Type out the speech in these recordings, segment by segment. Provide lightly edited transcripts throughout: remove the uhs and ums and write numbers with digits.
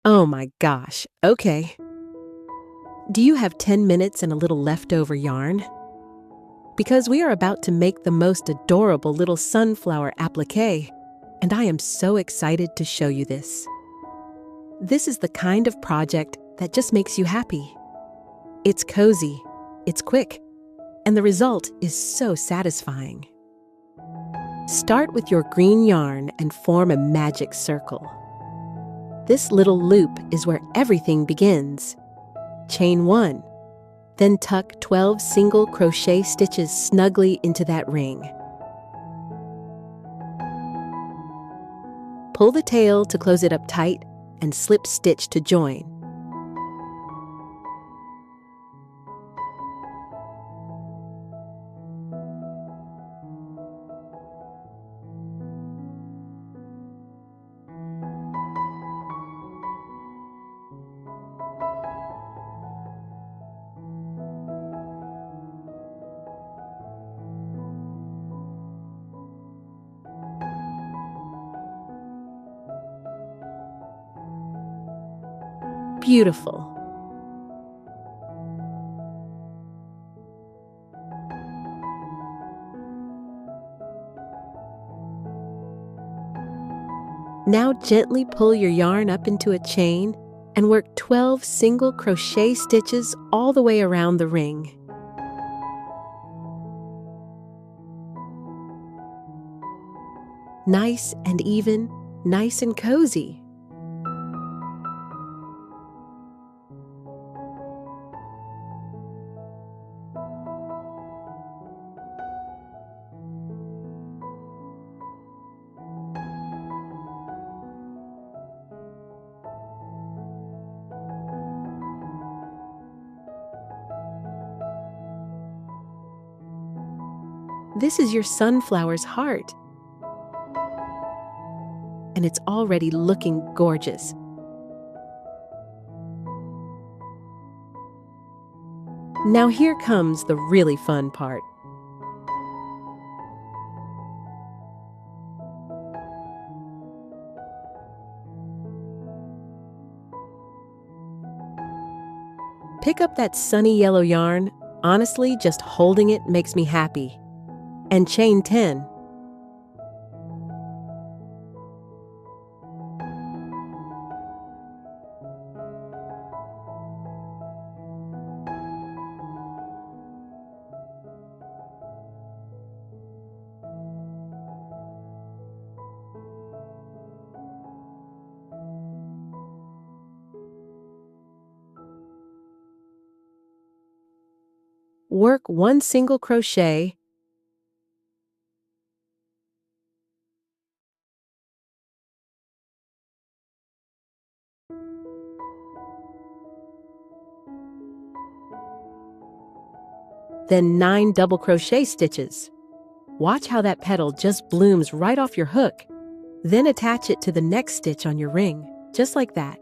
Oh my gosh, okay. Do you have 10 minutes and a little leftover yarn? Because we are about to make the most adorable little sunflower applique, and I am so excited to show you this. This is the kind of project that just makes you happy. It's cozy, it's quick, and the result is so satisfying. Start with your green yarn and form a magic circle. This little loop is where everything begins. Chain 1, then tuck 12 single crochet stitches snugly into that ring. Pull the tail to close it up tight and slip stitch to join. Beautiful. Now gently pull your yarn up into a chain and work 12 single crochet stitches all the way around the ring. Nice and even, nice and cozy. This is your sunflower's heart, and it's already looking gorgeous. Now here comes the really fun part. Pick up that sunny yellow yarn. Honestly, just holding it makes me happy. And chain 10. Work 1 single crochet, then 9 double crochet stitches. Watch how that petal just blooms right off your hook. Then attach it to the next stitch on your ring, just like that.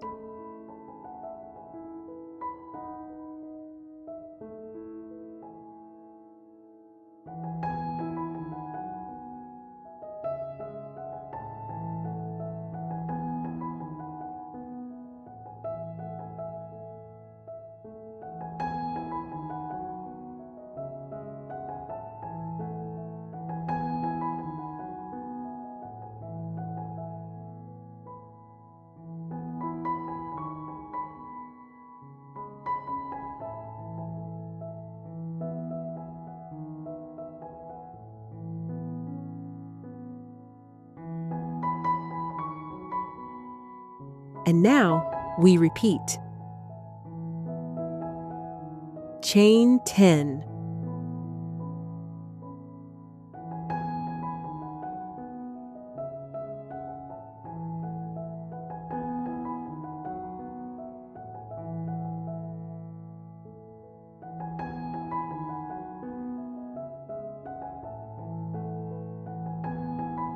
And now we repeat. Chain 10.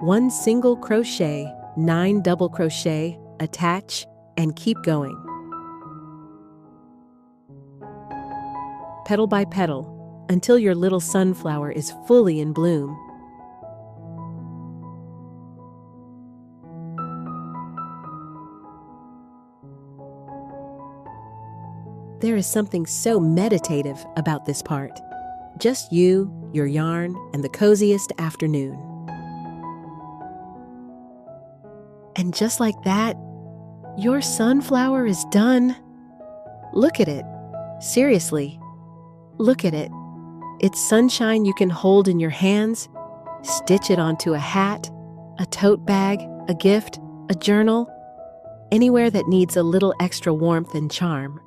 One single crochet, 9 double crochet, attach, and keep going. Petal by petal, until your little sunflower is fully in bloom. There is something so meditative about this part. Just you, your yarn, and the coziest afternoon. And just like that, your sunflower is done. Look at it. Seriously, look at it. It's sunshine you can hold in your hands, stitch it onto a hat, a tote bag, a gift, a journal, anywhere that needs a little extra warmth and charm.